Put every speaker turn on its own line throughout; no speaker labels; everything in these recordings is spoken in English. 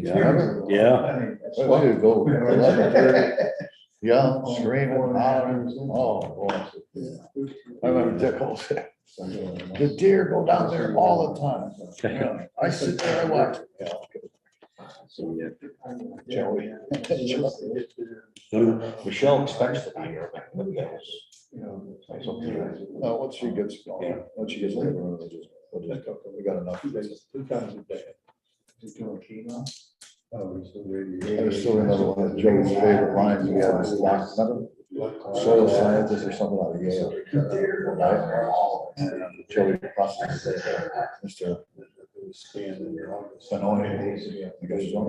Yeah.
Way to go. 11:30. Yeah, screaming, hollering, oh, boy. I remember Dick Holt said, the deer go down there all the time. Yeah, I sit there and watch. Yeah,
So, yeah.
Joey.
Michelle expects to be here. But yes.
It's up to you. Once she gets going, once she gets there, we'll just go. We got enough.
2 times a day. Just doing chemo. Oh, he's still
I still remember one of Joey's favorite lines we had was last, remember? Soil scientist or something out of Yale. And Joey processed Mr. Benoni. He goes, no,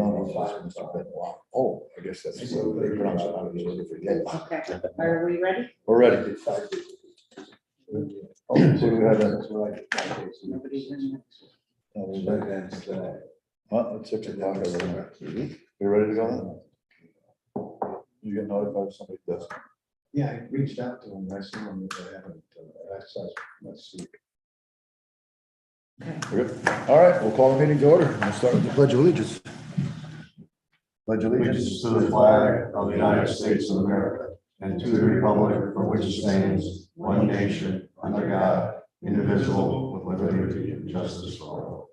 Mr. Benoit. Oh, I guess that's the way they pronounce it. I was looking for it.
Okay, are we ready?
We're ready. Oh, so we have that.
Nobody's in.
Well, it's 6 o'clock. You ready to go then? You get notified if somebody does.
Yeah, I reached out to him. I see him, I haven't exercised much sleep.
We're good. All right, we'll call the meeting to order. We'll start with the pledge of allegiance. Pledge of
Allegiance to the flag of the United States of America and to the republic for which it stands, one nation, under God, indivisible, with liberty and justice for all.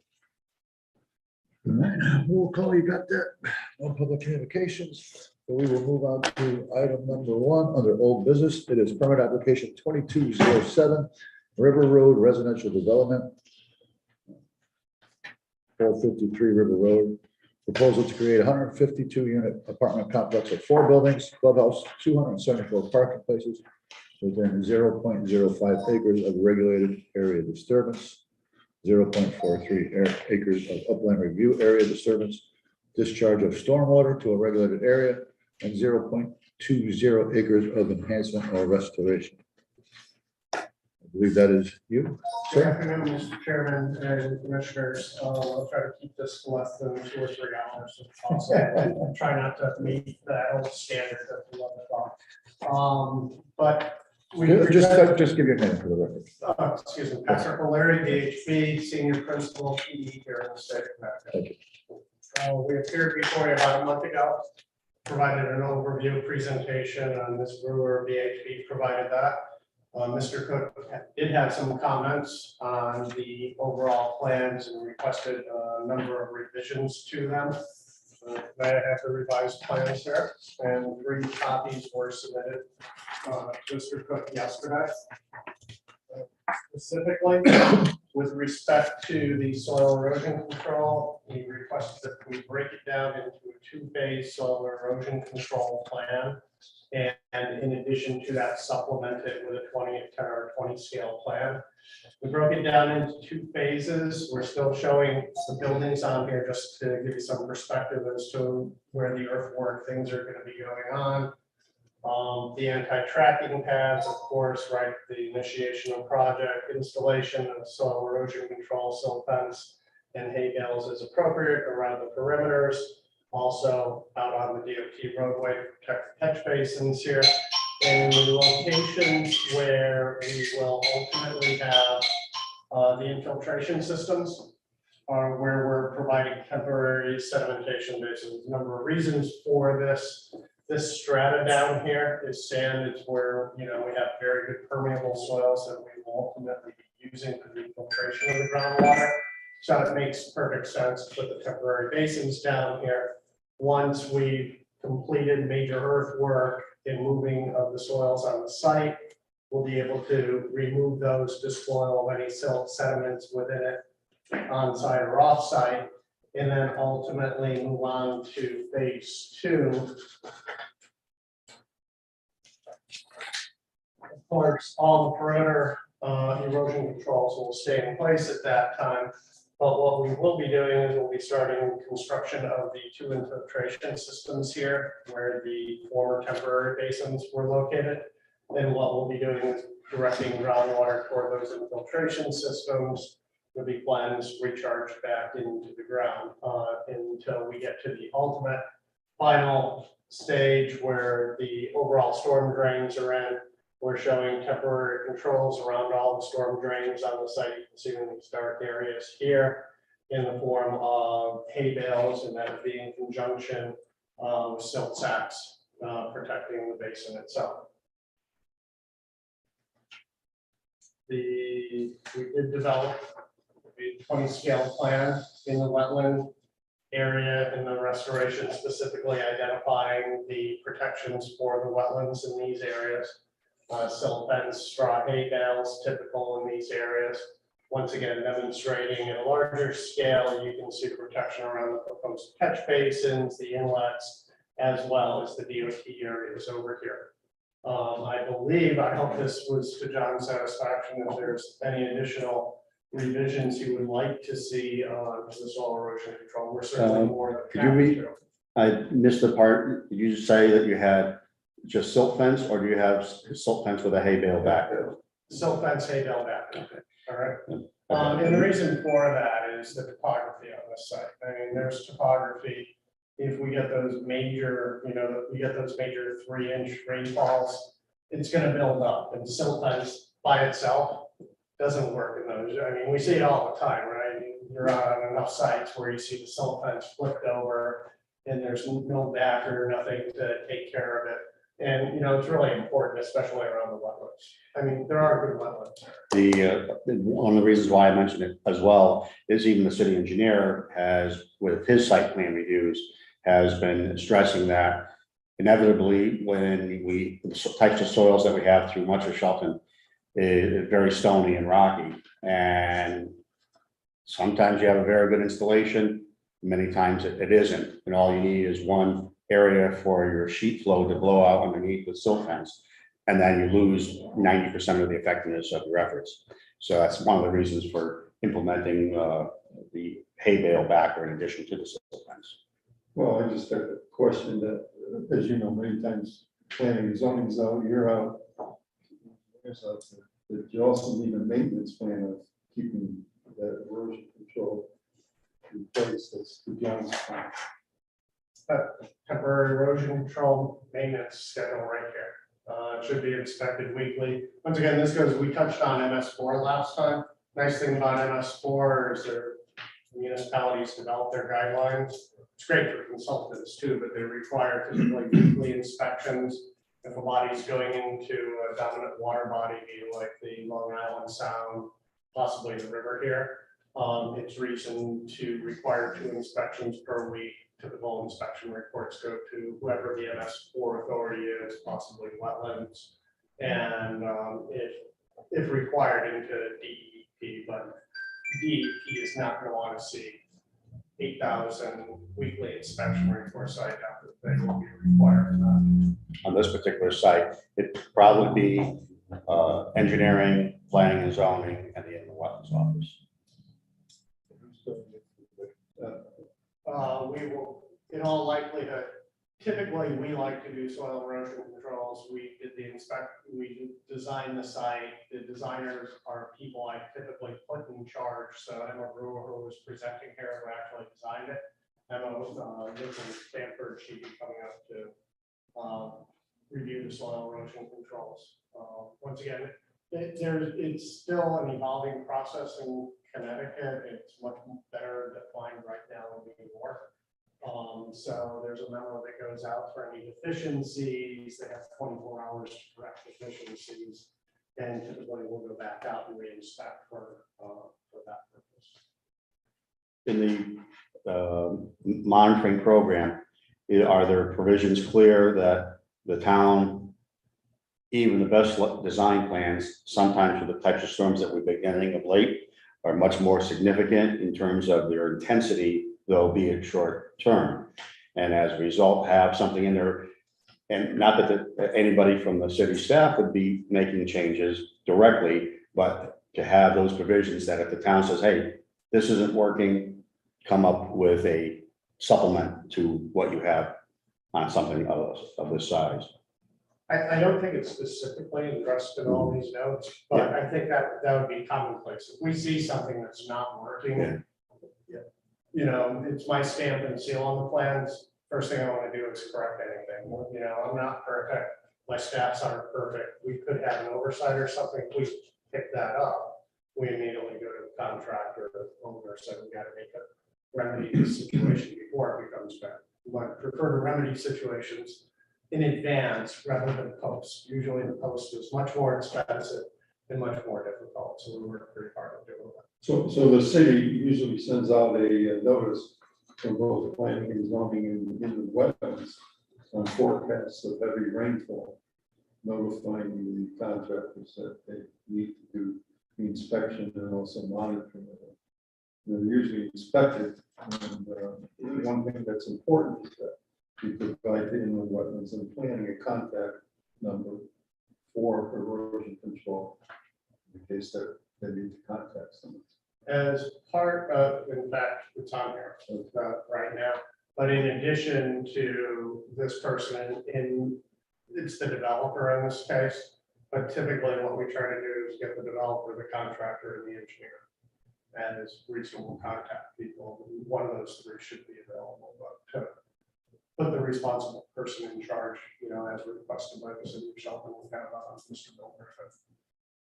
All right, we'll call, you got that, on public communications. So we will move on to item number 1 under old business. It is permit application 2207, River Road Residential Development. 453 River Road. Proposal to create a 152-unit apartment complex of 4 buildings, clubhouse, 274 parking places within 0.05 acres of regulated area disturbance, 0.43 acres of upland review area disturbance, discharge of stormwater to a regulated area, and 0.20 acres of enhancement or restoration. I believe that is you,
Good
sir.
afternoon, Mr. Chairman and Commissioners. I'll try to keep this less than 2 or 3 hours if possible. Try not to meet that old standard of 11 o'clock. But we.
Just give your name for the record.
Excuse me, Patrick O'Leary, DHB, Senior Principal, PE here in the state of Connecticut.
Thank you.
We appeared before you about a month ago, provided an overview presentation on Ms. Brewer, VHB provided that. Mr. Cook did have some comments on the overall plans and requested a number of revisions to them. I have the revised plans here, and 3 copies were submitted to Mr. Cook yesterday. Specifically, with respect to the soil erosion control, he requested that we break it down into a 2-phase soil erosion control plan. And in addition to that, supplement it with a 20, 10 or 20 scale plan. We broke it down into 2 phases. We're still showing the buildings on here just to give you some perspective as to where the earthwork things are going to be going on. The anti-tracking pads, of course, right, the initiation of project, installation of soil erosion control, silt fence, and hay bales as appropriate around the perimeters. Also out on the DOT roadway to protect the catch basins here. And the locations where we will ultimately have the infiltration systems are where we're providing temporary sedimentation basins. A number of reasons for this. This strata down here is sand. It's where, we have very good permeable soils that we will ultimately be using for the infiltration of the groundwater. So it makes perfect sense to put the temporary basins down here. Once we've completed major earthwork and moving of the soils on the site, we'll be able to remove those, dissoil any silt sediments within it, on-site or off-site, and then ultimately move on to phase 2. Of course, all the perimeter erosion controls will stay in place at that time. But what we will be doing is we'll be starting construction of the 2 infiltration systems here where the former temporary basins were located. And what we'll be doing is directing groundwater toward those infiltration systems to be cleansed, recharged back into the ground until we get to the ultimate final stage where the overall storm drains are in. We're showing temporary controls around all the storm drains on the site. You can see in these dark areas here. in the form of hay bales, and that would be in conjunction with silt sacks protecting the basin itself. We did develop a 20 scale plan in the wetland area in the restoration, specifically identifying the protections for the wetlands in these areas. Silt fence, straw hay bales typical in these areas. Once again, demonstrating at a larger scale, you can see protection around the proposed catch basins, the inlets, as well as the DOT areas over here. I believe, I hope this was to John's satisfaction. If there's any additional revisions you would like to see on the soil erosion control, we're certainly more
could
than
you
happy
read-
to.
I missed the part. Did you say that you had just silt fence, or do you have silt fence with a hay bale back?
Silt fence, hay bale back,
Okay.
all right?
Okay.
And the reason for that is the topography on this site. I mean, there's topography. If we get those major, we get those major 3-inch rainfalls, it's gonna build up, and silt fence by itself doesn't work in those. I mean, we see it all the time, right? You're on enough sites where you see the silt fence flipped over and there's no back or nothing to take care of it. And, it's really important, especially around the wetlands. I mean, there are good wetlands there.
One of the reasons why I mentioned it as well is even the city engineer has, with his site plan reviews, has been stressing that inevitably when the types of soils that we have through much of Shelton is very stony and rocky. And sometimes you have a very good installation, many times it isn't. And all you need is one area for your sheet flow to blow out underneath with silt fence. And then you lose 90% of the effectiveness of your efforts. So that's one of the reasons for implementing the hay bale backer in addition to the silt fence.
Well, I just have a question that, as you know, many times planning and zoning is out, you're out. But you also need a maintenance plan of keeping that erosion control in place. That's the John's plan.
Temporary erosion control maintenance schedule right here. It should be inspected weekly. Once again, we touched on MS4 last time. Nice thing about MS4 is their municipalities develop their guidelines. It's great for consultants too, but they require typically weekly inspections. If a body's going into a dominant water body, like the Long Island Sound, possibly the river here, it's reason to require 2 inspections per week. Typical inspection reports go to whoever the MS4 authority is, possibly wetlands, and if required into DEP, but DEP is not going to want to see 8,000 weekly inspection reports. I doubt that they will be required for that.
On this particular site, it'd probably be engineering, planning and zoning, and the wetlands office.
We will, in all likelihood, typically we like to do soil erosion controls. We design the site. The designers are people I typically put in charge. So Emma Brewer, who was presenting here, who actually designed it. Emma lives in Stanford. She'd be coming up to review the soil erosion controls. Once again, it's still an evolving process in Connecticut. It's much better defined right now in New York. So there's a memo that goes out for any deficiencies. They have 24 hours to correct deficiencies, and typically we'll go back out and re-inspect for that purpose.
In the monitoring program, are there provisions clear that the town, even the best design plans, sometimes for the types of storms that we've been getting of late, are much more significant in terms of their intensity, though be it short term, and as a result have something in there, and not that anybody from the city staff would be making changes directly, but to have those provisions that if the town says, hey, this isn't working, come up with a supplement to what you have on something of this size.
I don't think it's specifically addressed in all these notes, but I think that would be commonplace. If we see something that's not working, it's my stamp and seal on the plans. First thing I want to do is correct anything. I'm not perfect. My staffs aren't perfect. We could have an oversight or something. We pick that up. we immediately go to the contractor, owner, said we gotta make a remedy this situation before it becomes bad. We might prefer to remedy situations in advance rather than post. Usually the post is much more expensive and much more difficult, so we work pretty hard on doing that.
So the city usually sends out a notice from both planning and zoning and in the wetlands on forecasts of heavy rainfall, notifying the contractors that they need to do the inspection and also monitoring of it. They're usually inspected, and one thing that's important is that you provide the inland wetlands and planning a contact number for erosion control in case that they need to contact someone.
As part of, in fact, it's on here right now, but in addition to this person it's the developer in this case, but typically what we try to do is get the developer, the contractor, and the engineer as reasonable contact people. One of those three should be available, but to put the responsible person in charge, as requested by the city of Shelton, we have Mr. Miller.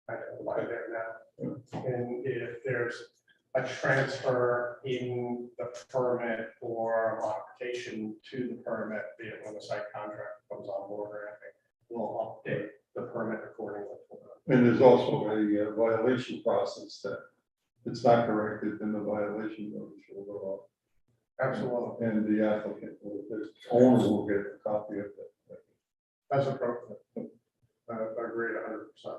I don't know why they're now. And if there's a transfer in the permit or a modification to the permit, be it when the site contract comes on board or anything, we'll update the permit accordingly.
And there's also a violation process that it's not corrected, then the violation notice will go up.
Absolutely,
And the applicant will, the owner will get a copy of it.
that's appropriate. I agree 100%.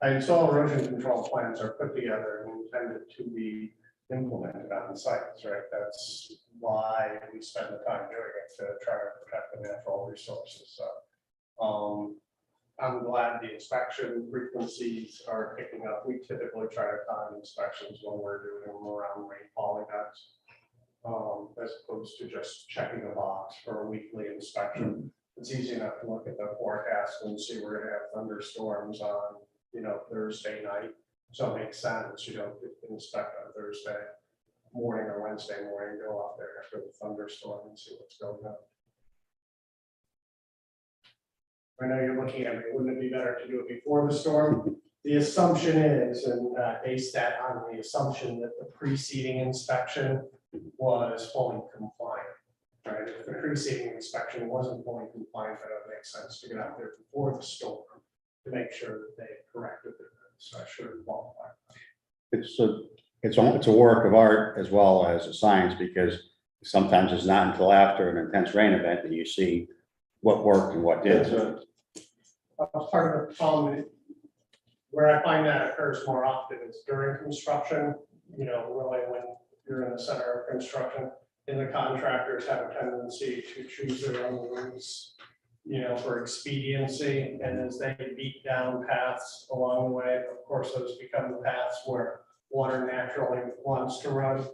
And soil erosion control plans are put together and intended to be implemented on sites, right? That's why we spend the time doing it, to try to protect the natural resources. So I'm glad the inspection frequencies are picking up. We typically try to time inspections when we're doing them around rainfall events, as opposed to just checking a box for a weekly inspection. It's easy enough to look at the forecast and see we're gonna have thunderstorms on, Thursday night. So it makes sense, inspect on Thursday morning or Wednesday morning, go out there after the thunderstorm and see what's going on. I know you're looking at me, wouldn't it be better to do it before the storm? The assumption is, and base that on the assumption that the preceding inspection was fully compliant. Right, if the preceding inspection wasn't fully compliant, then it makes sense to get out there before the storm to make sure that they corrected it. So I should qualify.
It's a work of art as well as a science, because sometimes it's not until after an intense rain event that you see what worked and what
That's
didn't.
right.
Part of the problem, where I find that occurs more often is during construction, really when you're in the center of construction, and the contractors have a tendency to choose their own routes, for expediency, and as they beat down paths along the way, of course, those become the paths where water naturally wants to run.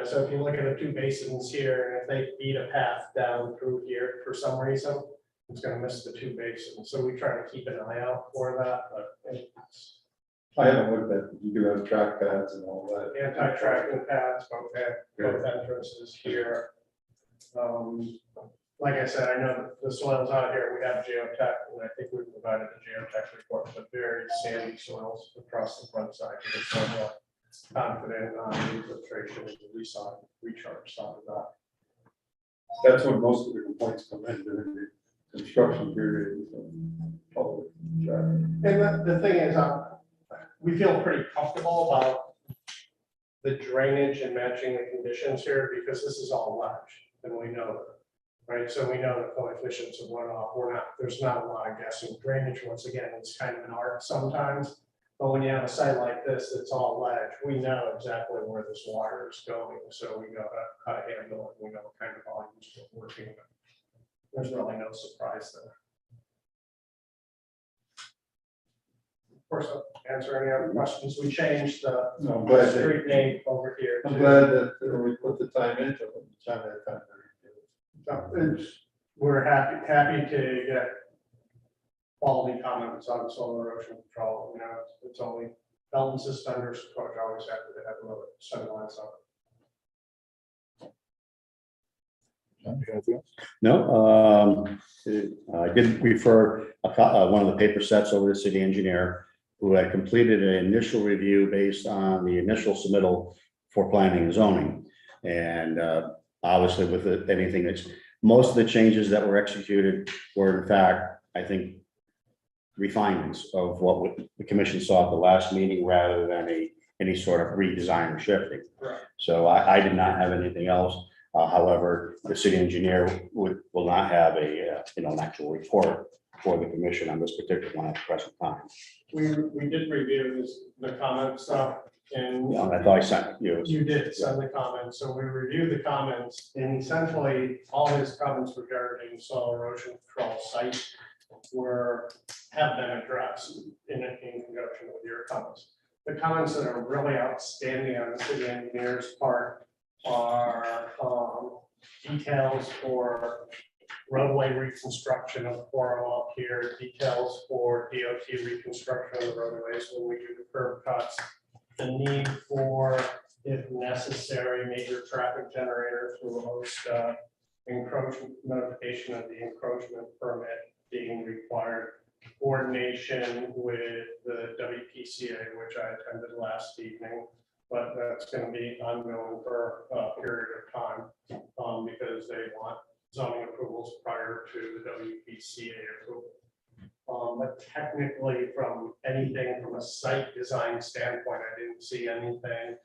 So if you look at the two basins here, and if they beat a path down through here for some reason, it's gonna miss the two basins. So we try to keep an eye out for that, but it's
I haven't looked at, you do have track pads and all that.
anti-tracking paths, both entrances here. Like I said, I know that the soils out here, we have geotech, and I think we provided a geotech report, but very sandy soils across the front side. So I'm confident on the infiltration and the recharge side of that.
That's when most of the complaints come in during the construction period. Public traffic.
And the thing is, we feel pretty comfortable about the drainage and matching the conditions here, because this is all ledge, and we know that. Right, so we know the coefficients of runoff, there's not a lot of guessing. Drainage, once again, it's kind of an art sometimes, but when you have a site like this, it's all ledge, we know exactly where this water is going, so we know how to handle it, we know what kind of volumes we're working with. There's really no surprise there. Of course, I'll answer any other questions. We changed the
No, I'm glad that,
street name over here.
I'm
to-
glad that we put the time into it, time at a time.
We're happy to get quality comments on soil erosion control. It's only belt and suspenders, coach always have to have a little set of lines on.
John, you got anything else?
No, I did refer one of the paper sets over to the city engineer. who had completed an initial review based on the initial submittal for planning and zoning. And obviously with anything that's, most of the changes that were executed were in fact, I think, refinements of what the commission saw at the last meeting rather than any sort of redesign or shifting.
Right.
So I did not have anything else. However, the city engineer will not have an actual report for the commission on this particular one at the present time.
We did review the comment stuff and
I thought I sent you.
you did send the comments, so we reviewed the comments and essentially all his comments regarding soil erosion control site have been addressed in conjunction with your comments. The comments that are really outstanding on the city engineer's part are details for roadway reconstruction of 401 up here, details for DOT reconstruction of the roadways when we do the curb cuts, the need for, if necessary, major traffic generators will host encroachment notification of the encroachment permit being required, coordination with the WPCA, which I attended last evening, but that's going to be ongoing for a period of time because they want zoning approvals prior to the WPCA approval. But technically, from anything from a site design standpoint, I didn't see anything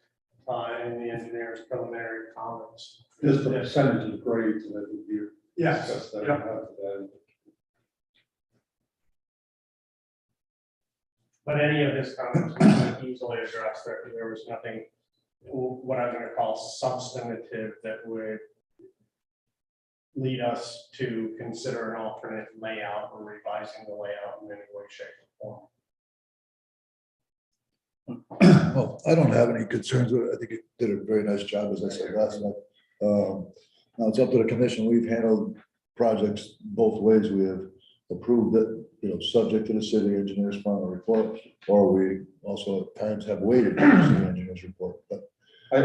in the engineer's preliminary comments.
Just the percentage of grades that would be.
Yes.
discussed that
Yep.
after that.
But any of his comments we can easily address there. There was nothing, what I'm going to call substantive, that would lead us to consider an alternate layout or revising the layout in any way, shape, or form.
Well, I don't have any concerns with it. I think it did a very nice job, as I said last night. Now it's up to the commission. We've handled projects both ways. We have approved it, subject to the city engineer's final report, or we also at times have waited for the city engineer's report. But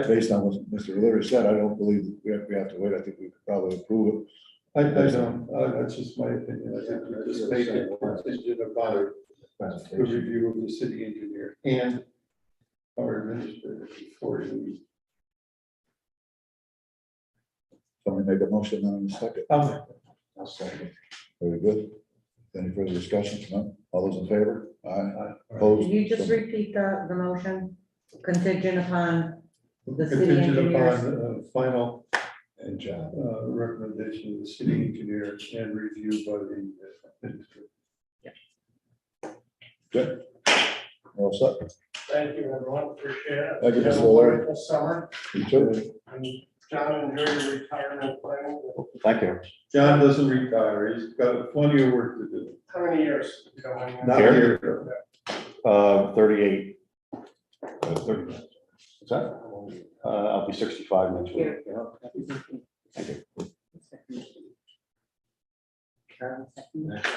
based on what Mr. O'Leary said, I don't believe we have to wait. I think we could probably approve it.
I don't, that's just my opinion. I think we just make it contingent upon the review of the city engineer and our administrator before you.
Somebody make a motion now in a second.
I'll second.
Very good. Any further discussion? No? All those in favor? Aye. Opposed?
Can you just repeat the motion contingent upon the city
Contingent
engineers?
upon final
And John.
recommendation of the city engineer and review by the administrator.
Good. All set.
Thank you, everyone. Appreciate it.
Thank you,
Have
Mr.
a
O'Leary.
wonderful summer.
You too.
And John, enjoy your retirement planning.
Thank you.
John doesn't retire. He's got plenty of work to do.
How many years? if you don't mind me
Not
asking?
here.
38. 30. What's that? I'll be 65 next week. Thank you.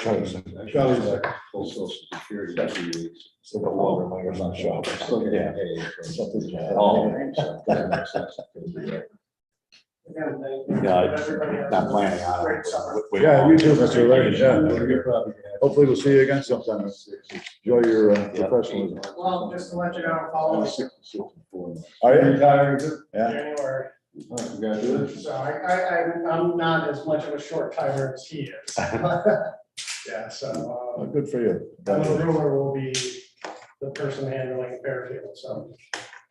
Charles.
Charlie's like,
Full social security.
Still got water in my ears on shop.
Yeah.
Something.
Oh.
Again, thank you.
Yeah,
Everybody has
Not
a
planning on
great
it.
summer.
Yeah, you too, Mr. O'Leary. Yeah.
you're probably.
Hopefully we'll see you again sometime. Enjoy your professionalism.
Well, just to let you know, follow us
Are you?
Retiring.
Yeah.
January.
Congratulations.
So I'm not as much of a short timer as he is. Yeah, so
Oh, good for you.
Alan Brewer will be the person handling Fairfield, so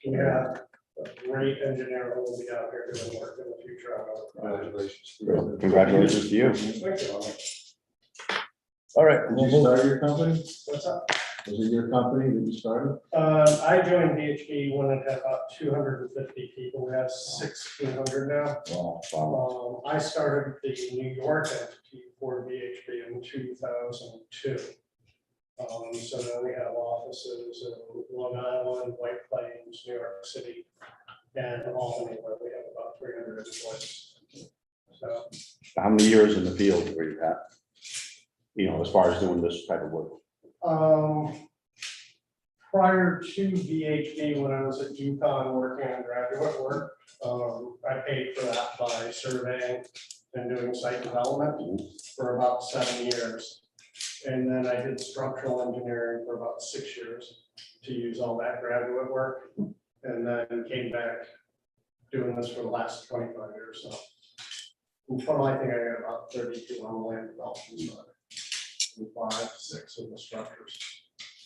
we have a great engineer who will be out here doing work in the future. on our projects.
Congratulations to you.
Thank you.
All right.
Did
we'll
you
move.
start your company?
What's up?
Was it your company that you started?
I joined VHB when it had about 250 people. We have 1,600 now.
Wow.
I started the New York entity for VHB in 2002. So now we have offices in Long Island, White Plains, New York City, and Albany, where we have about 300 employees. So
How many years in the field were you at? As far as doing this type of work?
prior to VHB, when I was at UConn working on graduate work, I paid for that by surveying and doing site development for about 7 years. And then I did structural engineering for about 6 years to use all that graduate work. And then came back doing this for the last 25 years. So in total, I think I got about 32 on the land development side. And 5, 6 of the structures.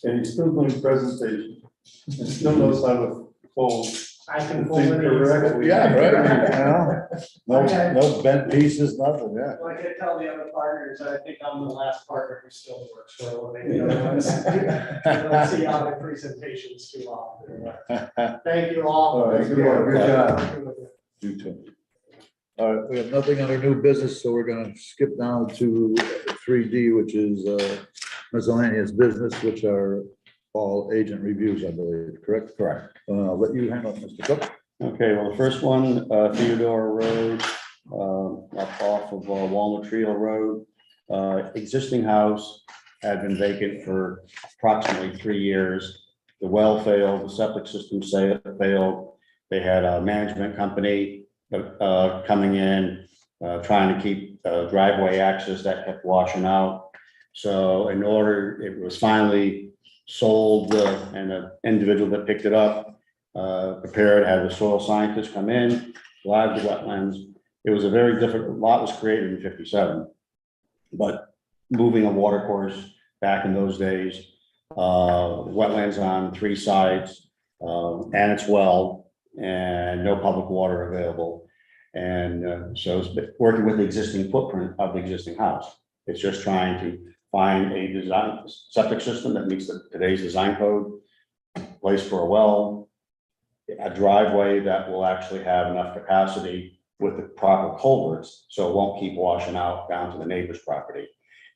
And he's still doing presentation, and still knows how to fold.
I can
Think
pull it in.
correctly.
Yeah, right. No, no bent pieces, nothing, yeah.
Like I tell the other partners, I think I'm the last partner who still works for a living. You know, I don't see how the presentations too often. Thank you all.
All right, good work, good job.
You too. All right, we have nothing under new business, so we're gonna skip down to 3D, which is miscellaneous business, which are all agent reviews, I believe, correct?
Correct.
I'll let you handle it, Mr. Cook.
Okay, well, the first one, Theodore Road, up off of Walnut Tree Hill Road. Existing house had been vacant for approximately 3 years. The well failed, the septic system failed. They had a management company coming in, trying to keep driveway access that kept washing out. So in order, it was finally sold, and an individual that picked it up prepared, had the soil scientist come in, live the wetlands. It was a very difficult, lot was created in 57. But moving a water course back in those days, wetlands on 3 sides, and it's well, and no public water available. And so it's been working with the existing footprint of the existing house. It's just trying to find a design septic system that meets today's design code, place for a well, a driveway that will actually have enough capacity with the proper culverts, so it won't keep washing out down to the neighbor's property.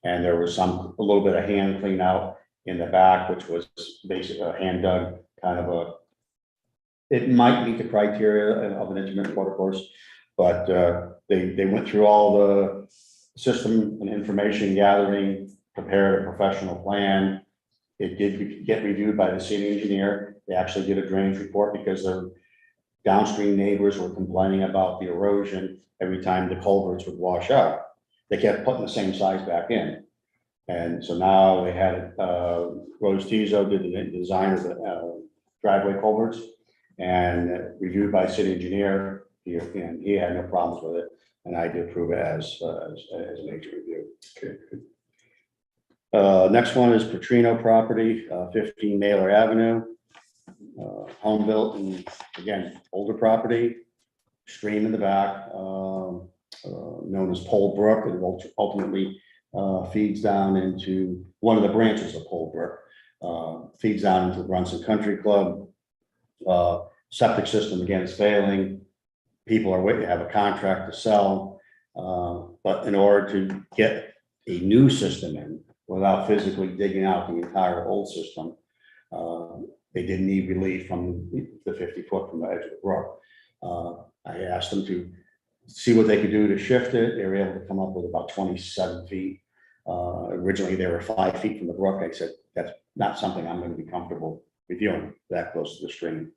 And there was a little bit of hand clean out in the back, which was basically a hand dug kind of it might meet the criteria of an intermittent water course, but they went through all the system and information gathering, prepared a professional plan. It did get reviewed by the city engineer. They actually did a drainage report because their downstream neighbors were complaining about the erosion every time the culverts would wash out. They kept putting the same size back in. And so now they had, Rose Tizo did the design of the driveway culverts and reviewed by city engineer. And he had no problems with it. And I did approve it as an agent review.
Okay.
Next one is Petrino property, 15 Mailer Avenue. Home built, and again, older property, stream in the back, known as Pole Brook, and ultimately feeds down into one of the branches of Pole Brook, feeds down into the Brunson Country Club. Septic system again is failing. People are waiting to have a contract to sell, but in order to get a new system in without physically digging out the entire old system, they didn't need relief from the 50 foot from the edge of the brook. I asked them to see what they could do to shift it. They were able to come up with about 27 feet. Originally, they were 5 feet from the brook. I said, that's not something I'm going to be comfortable reviewing that close to the stream.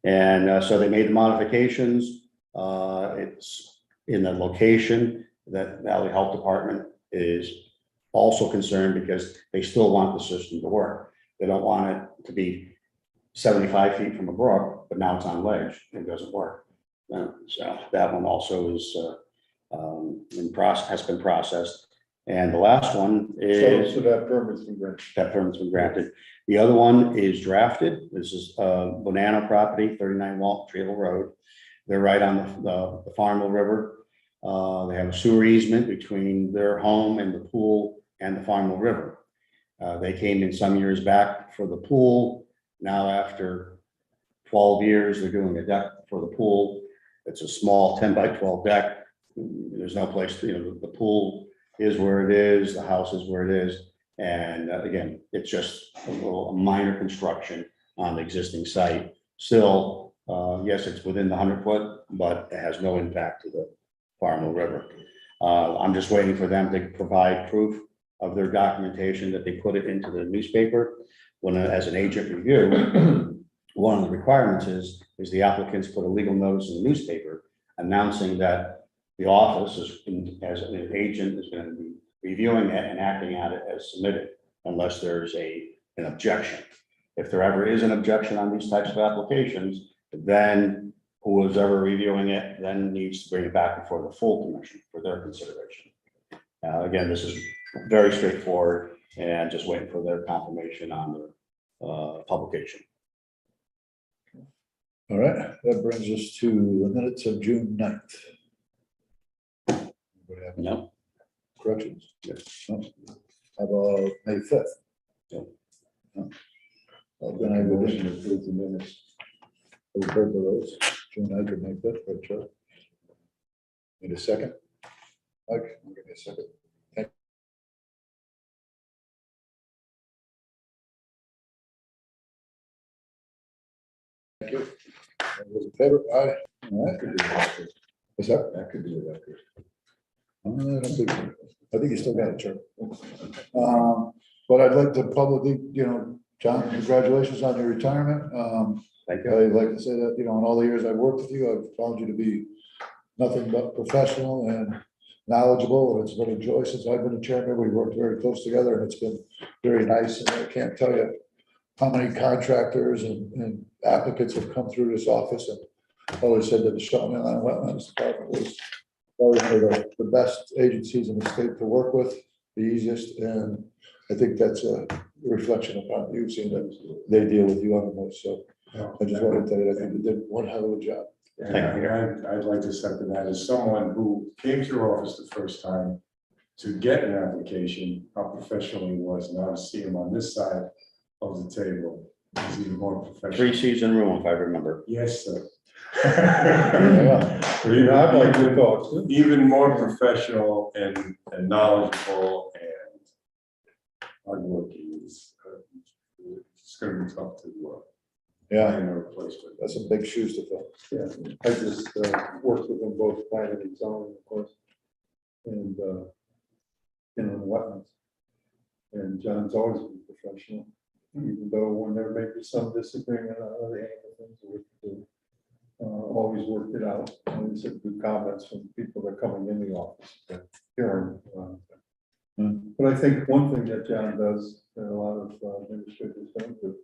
And so they made the modifications. It's in the location that Valley Health Department is also concerned because they still want the system to work. They don't want it to be 75 feet from a brook, but now it's on ledge. It doesn't work. So that one also is has been processed. And the last one is
So that permit's been granted.
that permit's been granted. The other one is drafted. This is Bonanno property, 39 Walnut Tree Hill Road. They're right on the Farmville River. They have a sewer easement between their home and the pool and the Farmville River. They came in some years back for the pool. Now, after 12 years, they're doing a deck for the pool. It's a small 10 by 12 deck. There's no place, the pool is where it is, the house is where it is. And again, it's just a minor construction on the existing site. Still, yes, it's within the 100 foot, but it has no impact to the Farmville River. I'm just waiting for them to provide proof of their documentation that they put it into the newspaper. When as an agent review, one of the requirements is the applicants put a legal notice in the newspaper announcing that the office as an agent is going to be reviewing it and acting on it as submitted unless there's an objection. If there ever is an objection on these types of applications, then who is ever reviewing it then needs to bring it back before the full commission for their consideration. Again, this is very straightforward and just waiting for their confirmation on the publication.
All right, that brings us to the minutes of June 9th. Anybody have any
No,
corrections?
Yes.
No? How about May 5th?
No.
No. Then I would motion to approve the minutes. We've heard of those, June 9th or May 5th, right, Chuck? Need a second? Mike, give me a second. Thank you. All those in favor? Aye. All right. What's that? That could be a record. I don't think so. I think you still got it, Chuck. But I'd like to publicly, John, congratulations on your retirement.
thank you.
I'd like to say that, in all the years I've worked with you, I've found you to be nothing but professional and knowledgeable, and it's been a joy since I've been a chairman. We worked very close together, and it's been very nice, and I can't tell you how many contractors and applicants have come through this office, and always said that the Shelton Inland Wetlands Department was probably one of the best agencies in the state to work with, the easiest, and I think that's a reflection upon you, seeing that they deal with you on the most, so I just wanted to tell you, I think you did one hell of a job.
And I'd like to second that as someone who came to your office the first time to get an application, how professional he was, now to see him on this side of the table, is even more professional.
3 seats in room, if I remember.
Yes, sir.
I'd like to talk too.
Even more professional and knowledgeable and hardworking. It's gonna be tough to
Yeah,
find a replacement.
that's some big shoes to fill.
Yeah, I just worked with them both planning and zoning, of course. And, the wetlands. And John's always been professional, even though when there may be some disagreement on other things, we always worked it out. And it's good comments from people that are coming in the office, hearing. But I think one thing that John does, that a lot of administrators don't do,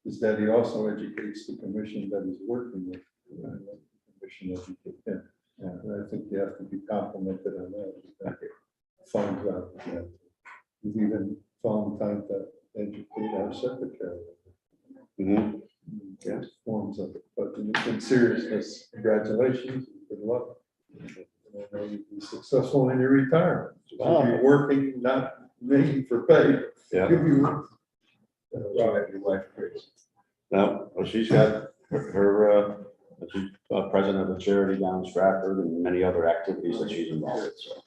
is that he also educates the commission that he's working with, and the commission educates him. And I think you have to be complimented on that. Fine job. He's even found time to educate our secretary.
Mhm.
Yeah, forms of it, but in seriousness, congratulations, good luck. And I know you'll be successful in your retirement. You'll be working, not making for pay.
Yeah.
You'll be working.
Your wife, Grace.
No, well, she's got her she's president of the charity down in Stratford and many other activities that she's involved with, so.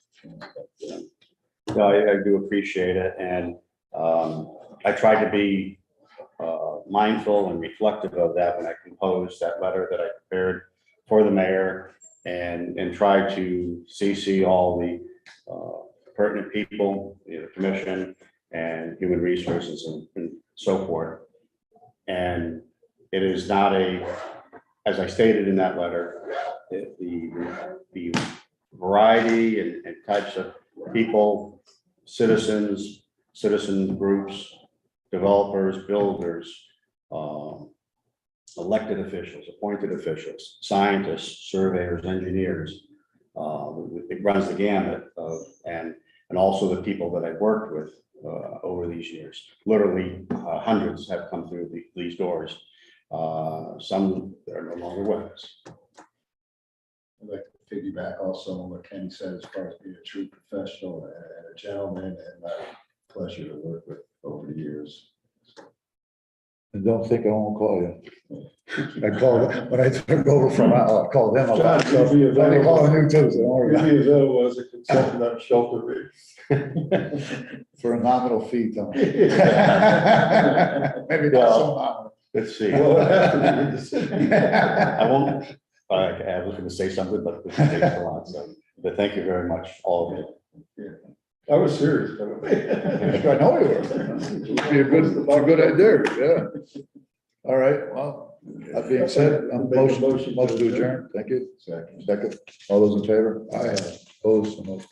No, I do appreciate it, and I tried to be mindful and reflective of that when I composed that letter that I prepared for the mayor, and tried to CC all the pertinent people, the commission and human resources and so forth. And it is not as I stated in that letter, the variety and types of people, citizen groups, developers, builders, elected officials, appointed officials, scientists, surveyors, engineers. It runs the gamut of, and also the people that I've worked with over these years. Literally hundreds have come through these doors. Some that are no longer with us.
I'd like to piggyback also on what Kenny said as far as being a true professional and a gentleman, and a pleasure to work with over the years.
And don't think I won't call you. I called, when I took over from, I called him a lot, so
John, you'll be
I'll be calling
available.
you too, so don't worry
You'll
about it.
be available as a consultant on shelter rigs.
For a nominal fee, though. Maybe not so nominal.
Let's see.
Well, after the decision.
I won't, I was gonna say something, but this takes a lot, so, but thank you very much, all of you.
I was serious, by the way.
I know you were. It'd be it's a good idea, yeah. All right, well, that being said, I'm motion to adjourn. Thank you. Second. All those in favor? Aye. Opposed? So moved.